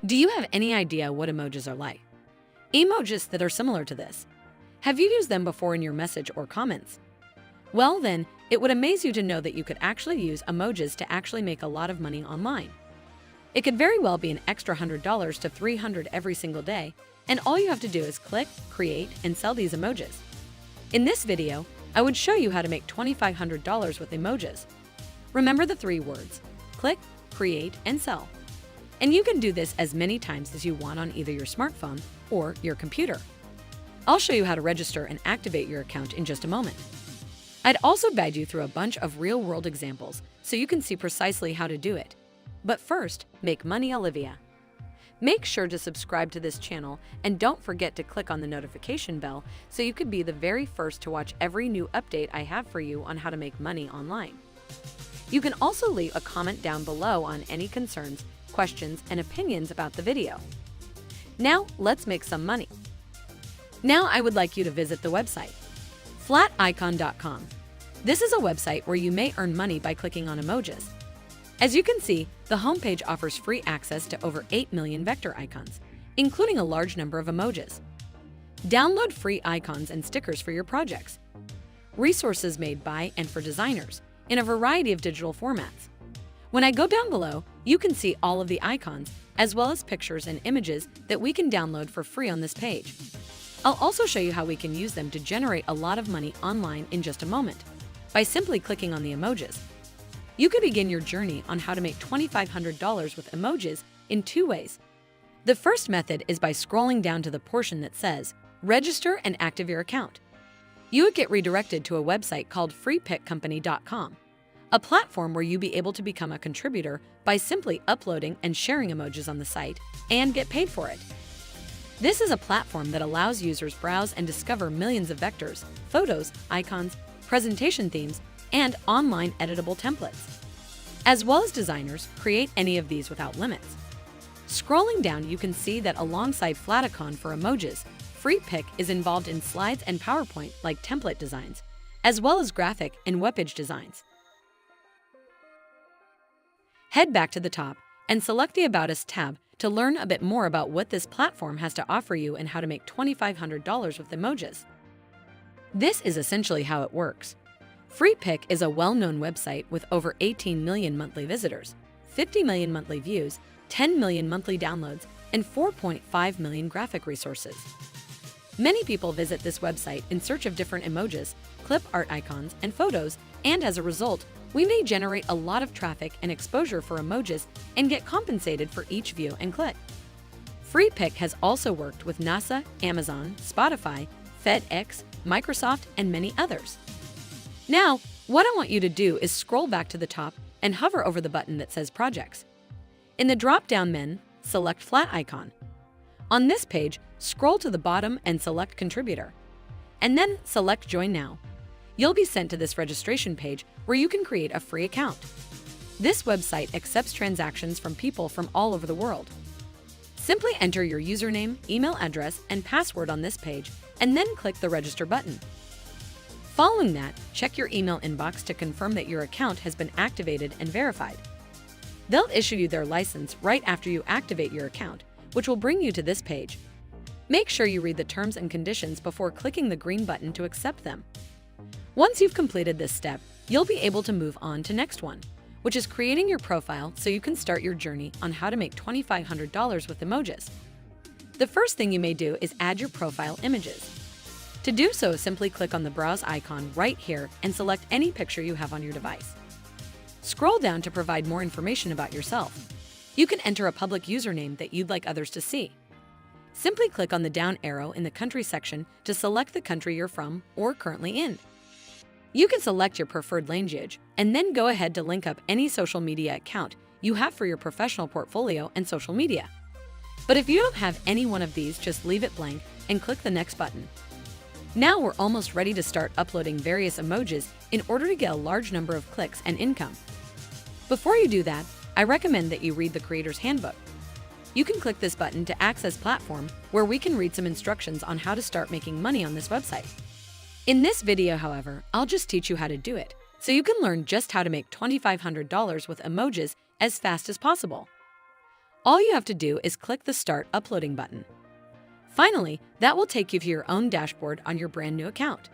Do you have any idea what emojis are like? Emojis that are similar to this. Have you used them before in your message or comments? Well then, it would amaze you to know that you could actually use emojis to actually make a lot of money online. It could very well be an extra $100 to $300 every single day, and all you have to do is click, create, and sell these emojis. In this video, I would show you how to make $2,500 with emojis. Remember the 3 words: click, create, and sell. And you can do this as many times as you want on either your smartphone or your computer. I'll show you how to register and activate your account in just a moment. I'd also guide you through a bunch of real-world examples so you can see precisely how to do it. But first, make money, Olivia. Make sure to subscribe to this channel and don't forget to click on the notification bell so you could be the very first to watch every new update I have for you on how to make money online. You can also leave a comment down below on any concerns, questions, and opinions about the video. Now, let's make some money. Now, I would like you to visit the website, FLATICON.com. This is a website where you may earn money by clicking on emojis. As you can see, the homepage offers free access to over 8 million vector icons, including a large number of emojis. Download free icons and stickers for your projects. Resources made by and for designers in a variety of digital formats. When I go down below, you can see all of the icons, as well as pictures and images that we can download for free on this page. I'll also show you how we can use them to generate a lot of money online in just a moment, by simply clicking on the emojis. You can begin your journey on how to make $2,500 with emojis in 2 ways. The first method is by scrolling down to the portion that says, Register and activate your account. You would get redirected to a website called FREEPIKCOMPANY.com, a platform where you'll be able to become a contributor by simply uploading and sharing emojis on the site and get paid for it. This is a platform that allows users browse and discover millions of vectors, photos, icons, presentation themes, and online editable templates. As well as designers create any of these without limits. Scrolling down, you can see that alongside FLATICON for emojis, FREEPIK is involved in slides and PowerPoint like template designs, as well as graphic and webpage designs. Head back to the top and select the About Us tab to learn a bit more about what this platform has to offer you and how to make $2,500 with emojis. This is essentially how it works. FREEPIK is a well-known website with over 18 million monthly visitors, 50 million monthly views, 10 million monthly downloads, and 4.5 million graphic resources. Many people visit this website in search of different emojis, clip art icons, and photos, and as a result, we may generate a lot of traffic and exposure for emojis and get compensated for each view and click. FREEPIK has also worked with NASA, Amazon, Spotify, FedEx, Microsoft, and many others. Now, what I want you to do is scroll back to the top and hover over the button that says Projects. In the drop-down menu, select FLATICON. On this page, scroll to the bottom and select Contributor, and then select Join Now. You'll be sent to this registration page where you can create a free account. This website accepts transactions from people from all over the world. Simply enter your username, email address, and password on this page, and then click the Register button. Following that, check your email inbox to confirm that your account has been activated and verified. They'll issue you their license right after you activate your account, which will bring you to this page. Make sure you read the terms and conditions before clicking the green button to accept them. Once you've completed this step, you'll be able to move on to next one, which is creating your profile so you can start your journey on how to make $2,500 with emojis. The first thing you may do is add your profile images. To do so, simply click on the Browse icon right here and select any picture you have on your device. Scroll down to provide more information about yourself. You can enter a public username that you'd like others to see. Simply click on the down arrow in the Country section to select the country you're from or currently in. You can select your preferred language and then go ahead to link up any social media account you have for your professional portfolio and social media. But if you don't have any one of these, just leave it blank and click the Next button. Now we're almost ready to start uploading various emojis in order to get a large number of clicks and income. Before you do that, I recommend that you read the Creator's Handbook. You can click this button to access platform where we can read some instructions on how to start making money on this website. In this video, however, I'll just teach you how to do it, so you can learn just how to make $2,500 with emojis as fast as possible. All you have to do is click the Start Uploading button. Finally, that will take you to your own dashboard on your brand new account.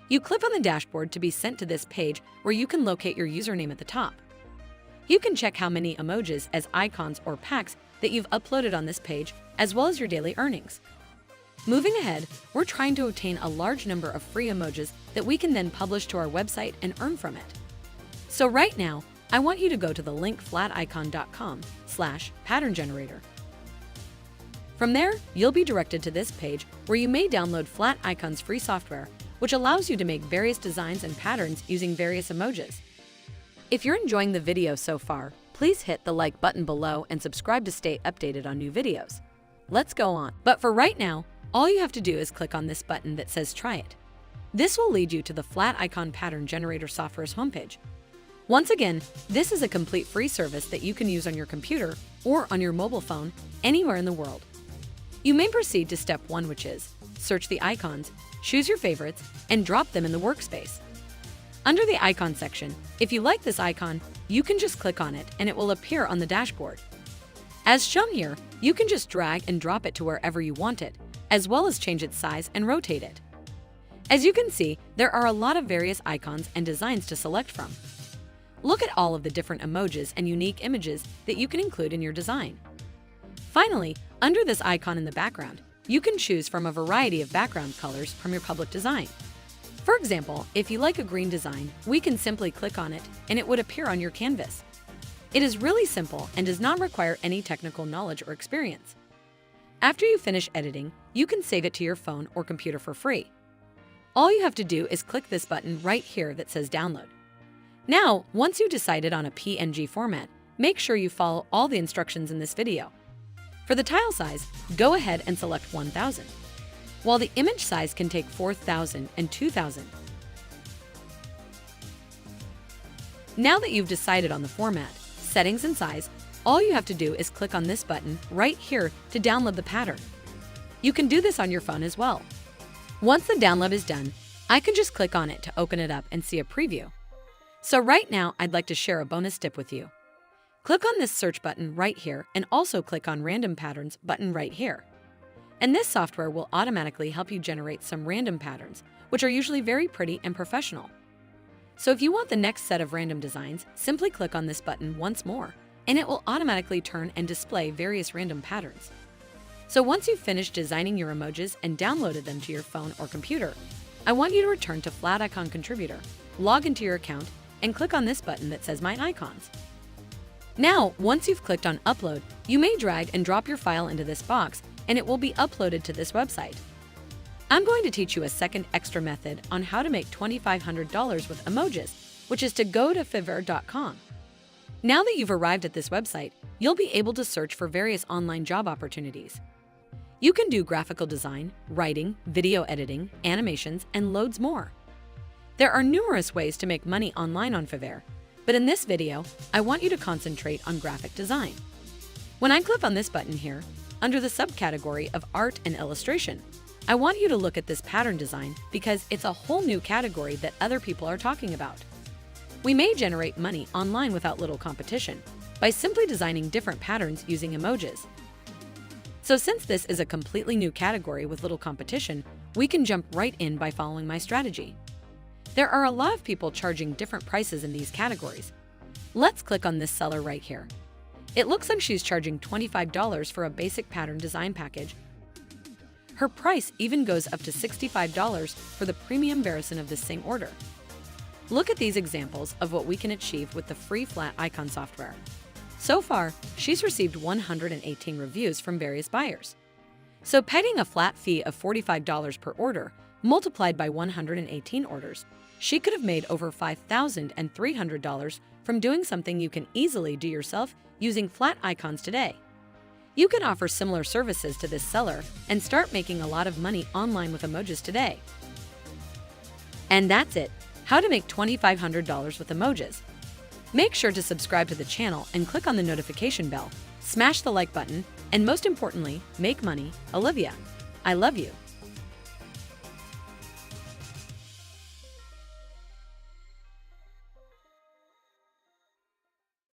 You click on the dashboard to be sent to this page where you can locate your username at the top. You can check how many emojis as icons or packs that you've uploaded on this page, as well as your daily earnings. Moving ahead, we're trying to obtain a large number of free emojis that we can then publish to our website and earn from it. So right now, I want you to go to the link flaticon.com/pattern generator. From there, you'll be directed to this page where you may download FLATICON's free software, which allows you to make various designs and patterns using various emojis. If you're enjoying the video so far, please hit the like button below and subscribe to stay updated on new videos. Let's go on. But for right now, all you have to do is click on this button that says Try It. This will lead you to the FLATICON Pattern Generator software's homepage. Once again, this is a complete free service that you can use on your computer or on your mobile phone anywhere in the world. You may proceed to step 1, which is search the icons, choose your favorites, and drop them in the workspace. Under the icon section, if you like this icon, you can just click on it and it will appear on the dashboard. As shown here, you can just drag and drop it to wherever you want it, as well as change its size and rotate it. As you can see, there are a lot of various icons and designs to select from. Look at all of the different emojis and unique images that you can include in your design. Finally, under this icon in the background, you can choose from a variety of background colors from your public design. For example, if you like a green design, we can simply click on it and it would appear on your canvas. It is really simple and does not require any technical knowledge or experience. After you finish editing, you can save it to your phone or computer for free. All you have to do is click this button right here that says Download. Now, once you've decided on a PNG format, make sure you follow all the instructions in this video. For the tile size, go ahead and select 1000, while the image size can take 4000 and 2000. Now that you've decided on the format, settings, and size, all you have to do is click on this button right here to download the pattern. You can do this on your phone as well. Once the download is done, I can just click on it to open it up and see a preview. So right now, I'd like to share a bonus tip with you. Click on this search button right here and also click on Random Patterns button right here. And this software will automatically help you generate some random patterns, which are usually very pretty and professional. So if you want the next set of random designs, simply click on this button once more, and it will automatically turn and display various random patterns. So once you've finished designing your emojis and downloaded them to your phone or computer, I want you to return to FLATICON Contributor, log into your account, and click on this button that says My Icons. Now, once you've clicked on Upload, you may drag and drop your file into this box and it will be uploaded to this website. I'm going to teach you a second extra method on how to make $2,500 with emojis, which is to go to FIVERR.com. Now that you've arrived at this website, you'll be able to search for various online job opportunities. You can do graphical design, writing, video editing, animations, and loads more. There are numerous ways to make money online on FIVERR, but in this video, I want you to concentrate on graphic design. When I click on this button here, under the subcategory of Art and Illustration, I want you to look at this pattern design because it's a whole new category that other people are talking about. We may generate money online without little competition by simply designing different patterns using emojis. So since this is a completely new category with little competition, we can jump right in by following my strategy. There are a lot of people charging different prices in these categories. Let's click on this seller right here. It looks like she's charging $25 for a basic pattern design package. Her price even goes up to $65 for the premium version of this same order. Look at these examples of what we can achieve with the free FLATICON software. So far, she's received 118 reviews from various buyers. So paying a flat fee of $45 per order, multiplied by 118 orders, she could have made over $5,300 from doing something you can easily do yourself using FLATICONs today. You can offer similar services to this seller and start making a lot of money online with emojis today. And that's it, how to make $2,500 with emojis. Make sure to subscribe to the channel and click on the notification bell, smash the like button, and most importantly, make money. Olivia, I love you.